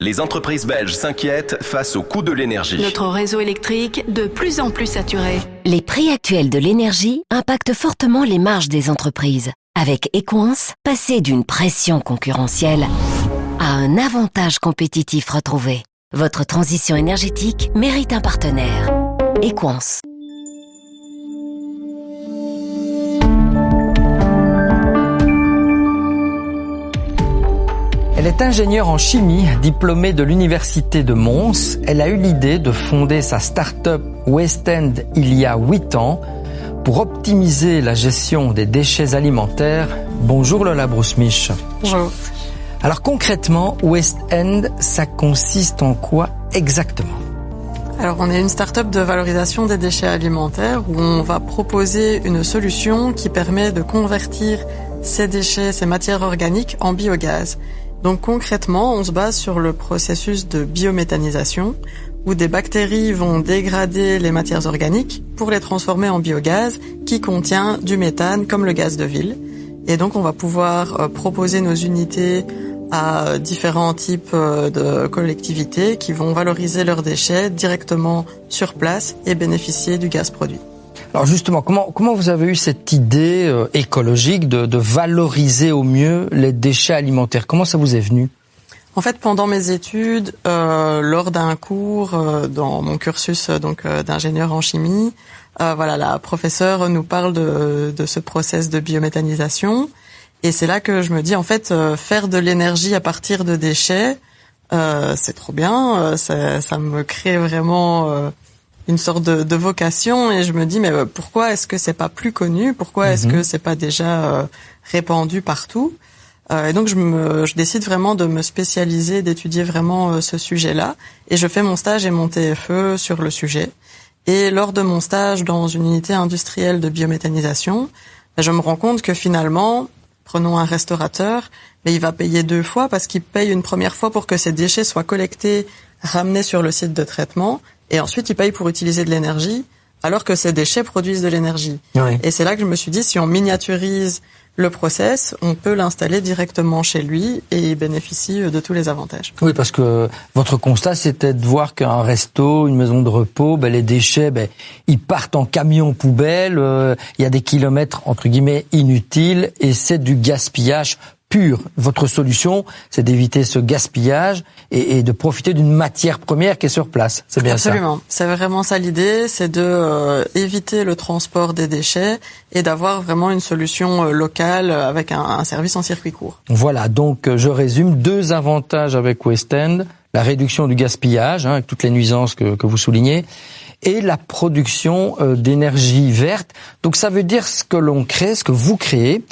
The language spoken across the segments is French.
Les entreprises belges s'inquiètent face au coût de l'énergie. Notre réseau électrique de plus en plus saturé. Les prix actuels de l'énergie impactent fortement les marges des entreprises. Avec Equans, passer d'une pression concurrentielle à un avantage compétitif retrouvé. Votre transition énergétique mérite un partenaire. Equans. Elle est ingénieure en chimie, diplômée de l'université de Mons. Elle a eu l'idée de fonder sa start-up Westend il y a 8 ans pour optimiser la gestion des déchets alimentaires. Bonjour Lola Brousmich. Bonjour. Alors concrètement, Westend, ça consiste en quoi exactement ? Alors on est une start-up de valorisation des déchets alimentaires où on va proposer une solution qui permet de convertir ces déchets, ces matières organiques en biogaz. Donc concrètement, on se base sur le processus de biométhanisation où des bactéries vont dégrader les matières organiques pour les transformer en biogaz qui contient du méthane comme le gaz de ville. Et donc on va pouvoir proposer nos unités à différents types de collectivités qui vont valoriser leurs déchets directement sur place et bénéficier du gaz produit. Alors justement, comment vous avez eu cette idée écologique de valoriser au mieux les déchets alimentaires ? Comment ça vous est venu ? En fait, pendant mes études, lors d'un cours dans mon cursus d'ingénieur en chimie, la professeure nous parle de ce process de biométhanisation. Et c'est là que je me dis, en fait, faire de l'énergie à partir de déchets, c'est trop bien. Ça me crée vraiment une sorte de vocation. Et je me dis, mais pourquoi est-ce que c'est pas plus connu ? Pourquoi est-ce que c'est pas déjà répandu partout ? Et donc, je décide vraiment de me spécialiser, d'étudier vraiment ce sujet-là. Et je fais mon stage et mon TFE sur le sujet. Et lors de mon stage dans une unité industrielle de biométhanisation, je me rends compte que finalement, prenons un restaurateur, mais il va payer 2 fois parce qu'il paye une première fois pour que ses déchets soient collectés, ramenés sur le site de traitement, et ensuite il paye pour utiliser de l'énergie, alors que ces déchets produisent de l'énergie. Oui. Et c'est là que je me suis dit, si on miniaturise le process, on peut l'installer directement chez lui et il bénéficie de tous les avantages. Oui, parce que votre constat, c'était de voir qu'un resto, une maison de repos, les déchets, ils partent en camion poubelle, il y a des kilomètres, entre guillemets, inutiles, et c'est du gaspillage pur. Votre solution, c'est d'éviter ce gaspillage et de profiter d'une matière première qui est sur place. C'est bien ça. Absolument. C'est vraiment ça l'idée, c'est de éviter le transport des déchets et d'avoir vraiment une solution locale avec un service en circuit court. Voilà, donc je résume 2 avantages avec Westend, la réduction du gaspillage, avec toutes les nuisances que vous soulignez, et la production d'énergie verte. Donc ça veut dire ce que l'on crée, ce que vous créez.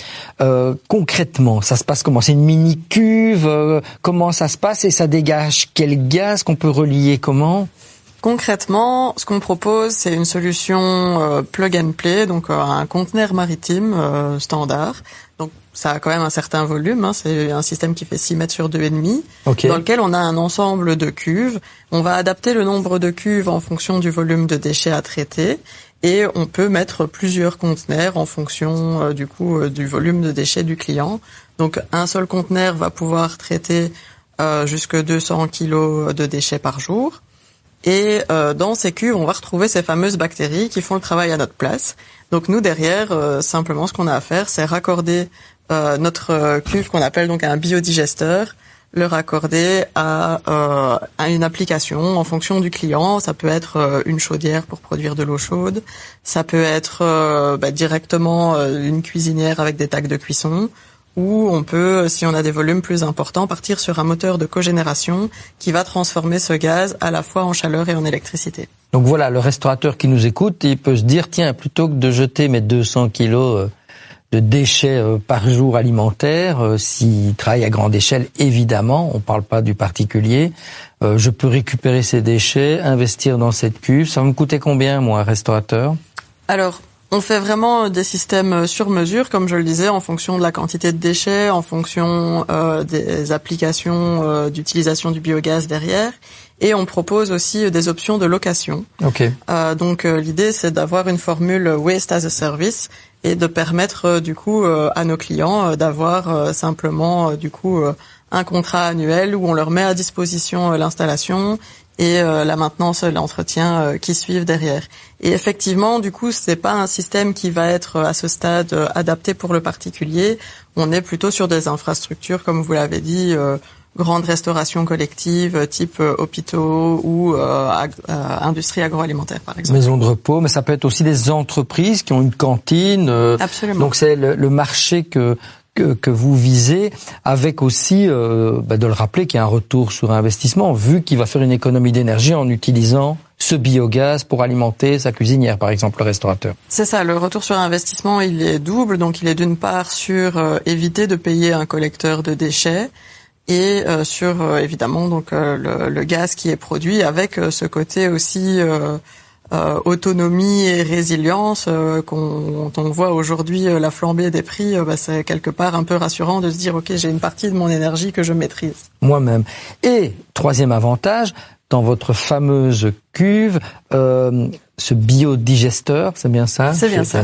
Concrètement, ça se passe comment ? C'est une mini cuve, comment ça se passe et ça dégage quel gaz qu'on peut relier comment ? Concrètement, ce qu'on propose, c'est une solution plug and play, donc un conteneur maritime standard. Donc ça a quand même un certain volume, c'est un système qui fait 6 mètres sur 2,5, okay, dans lequel on a un ensemble de cuves. On va adapter le nombre de cuves en fonction du volume de déchets à traiter et on peut mettre plusieurs conteneurs en fonction du volume de déchets du client. Donc un seul conteneur va pouvoir traiter jusque 200 kilos de déchets par jour. Et dans ces cuves, on va retrouver ces fameuses bactéries qui font le travail à notre place. Donc nous, derrière, simplement, ce qu'on a à faire, c'est raccorder notre cuve qu'on appelle donc un biodigesteur, le raccorder à une application en fonction du client. Ça peut être une chaudière pour produire de l'eau chaude, ça peut être directement une cuisinière avec des tacs de cuisson, ou on peut, si on a des volumes plus importants, partir sur un moteur de cogénération qui va transformer ce gaz à la fois en chaleur et en électricité. Donc voilà, le restaurateur qui nous écoute, il peut se dire, tiens, plutôt que de jeter mes 200 kilos de déchets par jour alimentaires, s'il travaille à grande échelle, évidemment, on parle pas du particulier, je peux récupérer ces déchets, investir dans cette cuve. Ça va me coûter combien, moi, restaurateur ? Alors, on fait vraiment des systèmes sur mesure, comme je le disais, en fonction de la quantité de déchets, en fonction des applications d'utilisation du biogaz derrière. Et on propose aussi des options de location. Okay. Donc l'idée, c'est d'avoir une formule Waste as a Service et de permettre à nos clients d'avoir simplement un contrat annuel où on leur met à disposition l'installation et la maintenance, l'entretien qui suivent derrière. Et effectivement, du coup, c'est pas un système qui va être à ce stade adapté pour le particulier. On est plutôt sur des infrastructures, comme vous l'avez dit, grandes restaurations collectives, type hôpitaux ou industrie agroalimentaire, par exemple. Maisons de repos, mais ça peut être aussi des entreprises qui ont une cantine. Absolument. Donc c'est le marché que vous visez, avec aussi, de le rappeler, qu'il y a un retour sur investissement, vu qu'il va faire une économie d'énergie en utilisant ce biogaz pour alimenter sa cuisinière, par exemple, le restaurateur. C'est ça, le retour sur investissement, il est double. Donc il est d'une part sur éviter de payer un collecteur de déchets, et sur évidemment donc le gaz qui est produit, avec ce côté aussi autonomie et résilience quand on voit aujourd'hui la flambée des prix, c'est quelque part un peu rassurant de se dire ok, j'ai une partie de mon énergie que je maîtrise. Moi-même. Et troisième avantage, dans votre fameuse cuve, ce biodigesteur, c'est bien ça? C'est bien ça.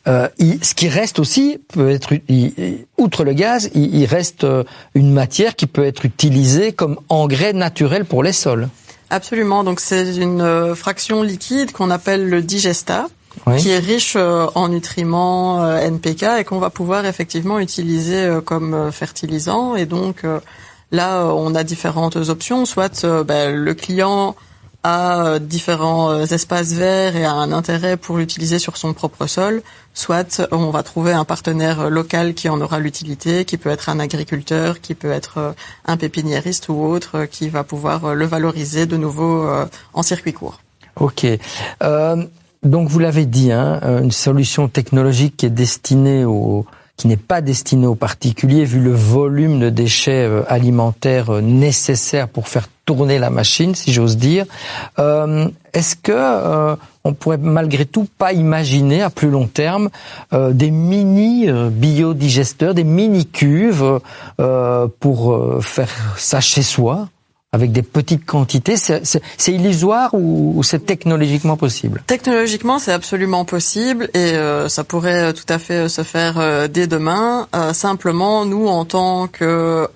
Ce qui reste aussi peut être, outre le gaz, il reste une matière qui peut être utilisée comme engrais naturel pour les sols. Absolument. Donc c'est une fraction liquide qu'on appelle le digesta, oui, qui est riche en nutriments NPK et qu'on va pouvoir effectivement utiliser comme fertilisant. Et donc là, on a différentes options. Soit le client a différents espaces verts et a un intérêt pour l'utiliser sur son propre sol, soit on va trouver un partenaire local qui en aura l'utilité, qui peut être un agriculteur, qui peut être un pépiniériste ou autre, qui va pouvoir le valoriser de nouveau en circuit court. Ok. Donc vous l'avez dit, une solution technologique qui n'est pas destinée aux particuliers, vu le volume de déchets alimentaires nécessaires pour faire tourner la machine, si j'ose dire. Est-ce que on pourrait malgré tout pas imaginer à plus long terme des mini biodigesteurs, des mini cuves pour faire ça chez soi, avec des petites quantités? C'est illusoire ou c'est technologiquement possible? Technologiquement, c'est absolument possible et ça pourrait tout à fait se faire dès demain. Simplement, nous, en tant que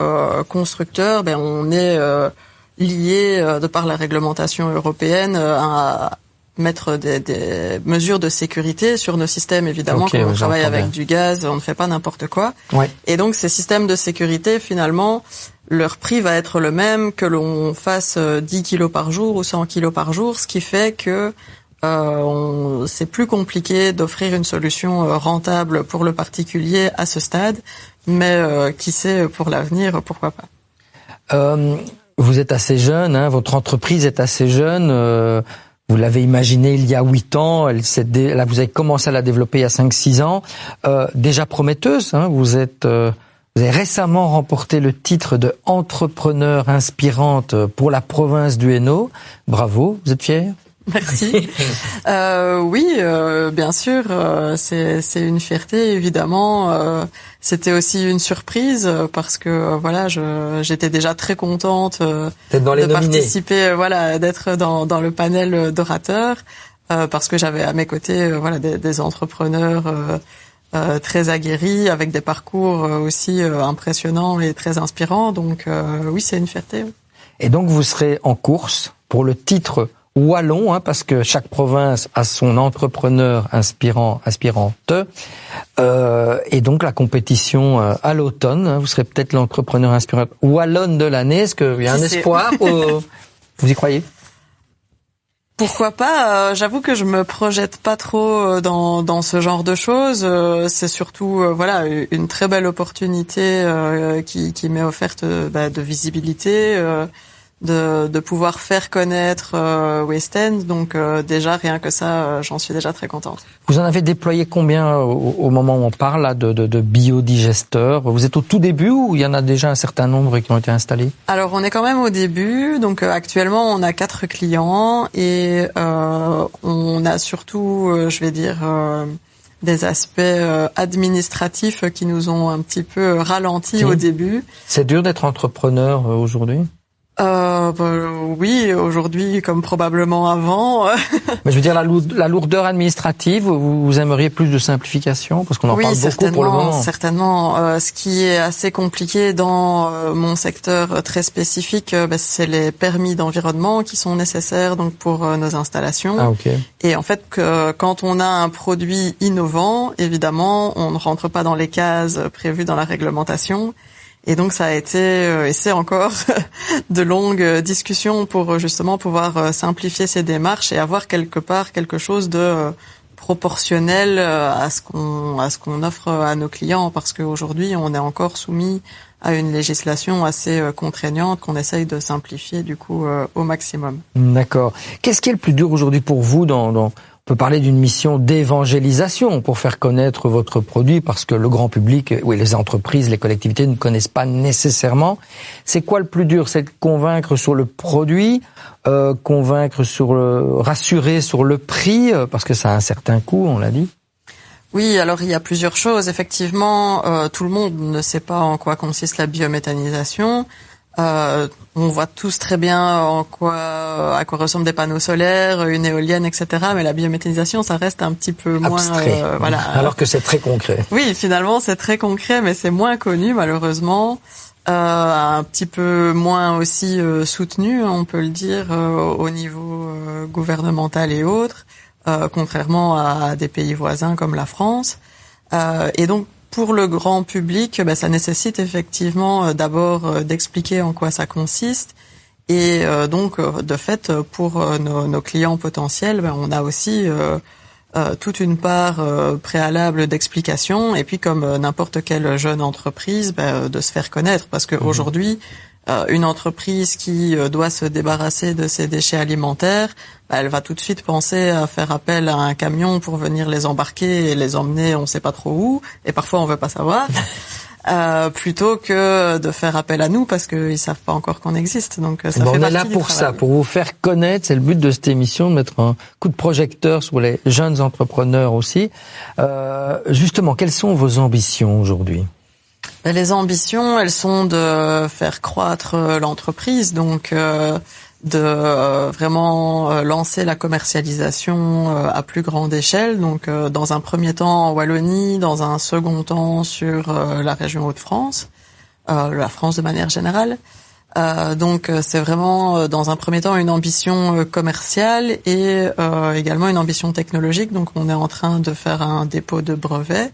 constructeurs, on est liés, de par la réglementation européenne, à mettre des mesures de sécurité sur nos systèmes. Évidemment, quand on travaille avec du gaz, on ne fait pas n'importe quoi. Ouais. Et donc, ces systèmes de sécurité, finalement, leur prix va être le même que l'on fasse 10 kilos par jour ou 100 kilos par jour, ce qui fait que c'est plus compliqué d'offrir une solution rentable pour le particulier à ce stade, mais qui sait, pour l'avenir, pourquoi pas. Vous êtes assez jeune, votre entreprise est assez jeune, vous l'avez imaginée il y a 8 ans, là vous avez commencé à la développer il y a 5-6 ans, déjà prometteuse, vous avez récemment remporté le titre de entrepreneur inspirante pour la province du Hainaut. Bravo, vous êtes fière? Merci. Oui, bien sûr, c'est une fierté évidemment. C'était aussi une surprise parce que voilà, j'étais déjà très contente de participer, d'être dans le panel d'orateurs parce que j'avais à mes côtés des entrepreneurs très aguerris avec des parcours aussi impressionnants et très inspirants. Donc oui, c'est une fierté. Et donc vous serez en course pour le titre wallon, parce que chaque province a son entrepreneur inspirante. Et donc la compétition à l'automne, vous serez peut-être l'entrepreneur inspirant wallonne de l'année. Est-ce qu'il y a un espoir vous y croyez? Pourquoi pas? J'avoue que je me projette pas trop dans ce genre de choses. C'est surtout une très belle opportunité qui m'est offerte de visibilité. De pouvoir faire connaître West End, donc déjà rien que ça, j'en suis déjà très contente. Vous en avez déployé combien au moment où on parle là, de biodigesteurs? Vous êtes au tout début ou il y en a déjà un certain nombre qui ont été installés? Alors on est quand même au début, donc actuellement on a 4 clients et on a surtout, des aspects administratifs qui nous ont un petit peu ralenti au début. C'est dur d'être entrepreneur aujourd'hui? Oui, aujourd'hui comme probablement avant. Mais je veux dire la lourdeur administrative, vous aimeriez plus de simplification parce qu'on en parle beaucoup pour le moment. Certainement. Ce qui est assez compliqué dans mon secteur très spécifique, c'est les permis d'environnement qui sont nécessaires donc pour nos installations. Ah, ok. Et en fait, quand on a un produit innovant, évidemment, on ne rentre pas dans les cases prévues dans la réglementation. Et donc ça a été, et c'est encore, de longues discussions pour justement pouvoir simplifier ces démarches et avoir quelque part quelque chose de proportionnel à ce qu'on offre à nos clients, parce qu'aujourd'hui on est encore soumis à une législation assez contraignante qu'on essaye de simplifier du coup au maximum. D'accord. Qu'est-ce qui est le plus dur aujourd'hui pour vous on peut parler d'une mission d'évangélisation pour faire connaître votre produit parce que le grand public, oui, les entreprises, les collectivités ne connaissent pas nécessairement. C'est quoi le plus dur? C'est de convaincre sur le produit, rassurer sur le prix parce que ça a un certain coût, on l'a dit. Oui, alors il y a plusieurs choses. Effectivement, tout le monde ne sait pas en quoi consiste la biométhanisation. On voit tous très bien à quoi ressemblent des panneaux solaires, une éolienne, etc. Mais la biométhanisation, ça reste un petit peu moins abstrait. Voilà. Alors que c'est très concret. Oui, finalement, c'est très concret, mais c'est moins connu malheureusement, un petit peu moins aussi soutenu, on peut le dire, au niveau gouvernemental et autres, contrairement à des pays voisins comme la France. Et donc pour le grand public, ça nécessite effectivement d'abord d'expliquer en quoi ça consiste. Et donc, de fait, pour nos clients potentiels, on a aussi toute une part préalable d'explication. Et puis, comme n'importe quelle jeune entreprise, de se faire connaître. Parce qu'aujourd'hui, une entreprise qui doit se débarrasser de ses déchets alimentaires, elle va tout de suite penser à faire appel à un camion pour venir les embarquer et les emmener on ne sait pas trop où, et parfois on veut pas savoir, plutôt que de faire appel à nous parce qu'ils savent pas encore qu'on existe. Donc ça fait on est là partie pour du ça, travail. pour vous faire connaître. C'est le but de cette émission, de mettre un coup de projecteur sur les jeunes entrepreneurs aussi. Justement, quelles sont vos ambitions aujourd'hui ? Les ambitions, elles sont de faire croître l'entreprise, donc de vraiment lancer la commercialisation à plus grande échelle. Donc dans un premier temps en Wallonie, dans un second temps sur la région Hauts-de-France, la France de manière générale. Donc c'est vraiment dans un premier temps une ambition commerciale et également une ambition technologique. Donc on est en train de faire un dépôt de brevet.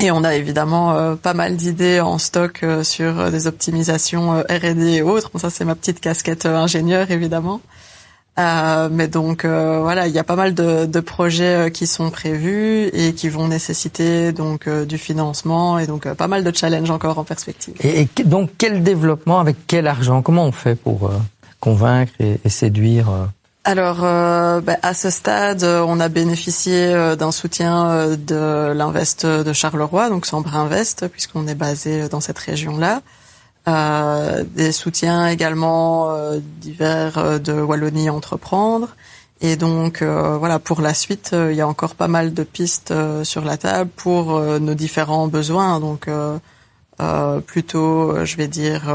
Et on a évidemment pas mal d'idées en stock sur des optimisations R&D et autres. Bon, ça, c'est ma petite casquette ingénieur, évidemment. Mais donc, voilà, il y a pas mal de projets qui sont prévus et qui vont nécessiter donc du financement et donc pas mal de challenges encore en perspective. Et donc, quel développement, avec quel argent? Comment on fait pour convaincre et séduire Alors, à ce stade, on a bénéficié d'un soutien de l'Invest de Charleroi, donc Sambre Invest, puisqu'on est basé dans cette région-là. Des soutiens également divers de Wallonie Entreprendre. Et donc, voilà, pour la suite, il y a encore pas mal de pistes sur la table pour nos différents besoins. Donc, plutôt, je vais dire...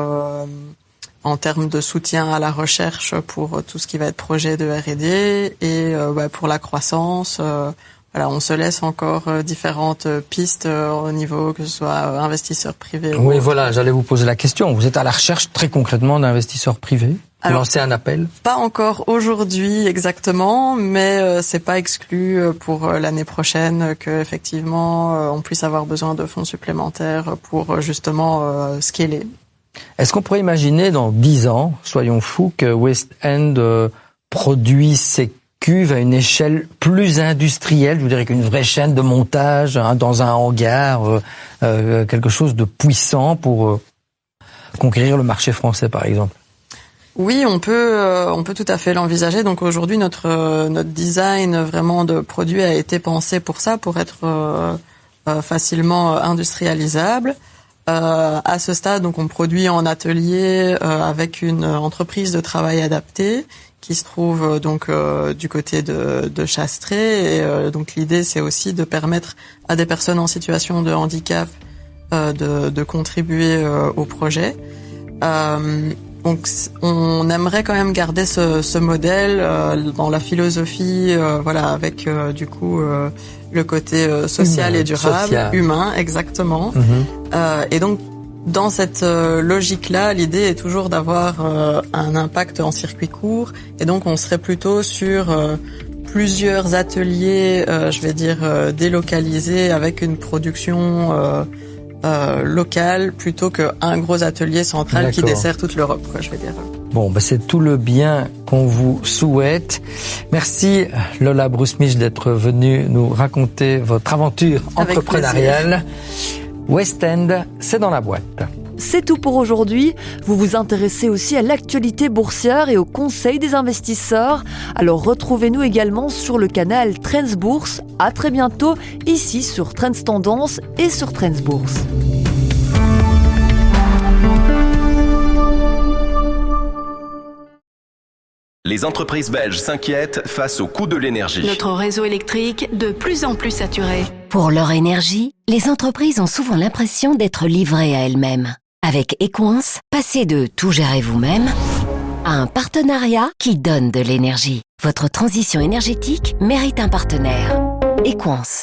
en termes de soutien à la recherche pour tout ce qui va être projet de R&D et pour la croissance, voilà, on se laisse encore différentes pistes au niveau que ce soit investisseurs privés. Oui, voilà, j'allais vous poser la question. Vous êtes à la recherche très concrètement d'investisseurs privés? Vous lancez un appel? Pas encore aujourd'hui exactement, mais c'est pas exclu pour l'année prochaine que effectivement on puisse avoir besoin de fonds supplémentaires pour justement scaler. Est-ce qu'on pourrait imaginer dans 10 ans, soyons fous, que West End produit ses cuves à une échelle plus industrielle, je vous dirais qu'une vraie chaîne de montage dans un hangar, quelque chose de puissant pour conquérir le marché français par exemple? Oui, on peut tout à fait l'envisager. Donc aujourd'hui, notre design vraiment de produit a été pensé pour ça, pour être facilement industrialisable. À ce stade, donc on produit en atelier avec une entreprise de travail adapté qui se trouve donc du côté de Chastré. Et donc l'idée, c'est aussi de permettre à des personnes en situation de handicap de contribuer au projet. Donc on aimerait quand même garder ce modèle dans la philosophie, voilà, avec du coup le côté social Humain, et durable, social. humain, exactement. Et donc dans cette logique-là, l'idée est toujours d'avoir un impact en circuit court, et donc on serait plutôt sur plusieurs ateliers, je vais dire délocalisés, avec une production locale, plutôt qu'un gros atelier central qui D'accord. dessert toute l'Europe, quoi, je vais dire. Bon, c'est tout le bien qu'on vous souhaite. Merci Lola Brousmich d'être venue nous raconter votre aventure Avec entrepreneuriale. West End, c'est dans la boîte. C'est tout pour aujourd'hui. Vous vous intéressez aussi à l'actualité boursière et aux conseils des investisseurs. Alors retrouvez-nous également sur le canal Trends Bourse. À très bientôt, ici sur Trends Tendance et sur Trends Bourse. Les entreprises belges s'inquiètent face au coût de l'énergie. Notre réseau électrique de plus en plus saturé. Pour leur énergie, les entreprises ont souvent l'impression d'être livrées à elles-mêmes. Avec Equance, passez de tout gérer vous-même à un partenariat qui donne de l'énergie. Votre transition énergétique mérite un partenaire. Equance.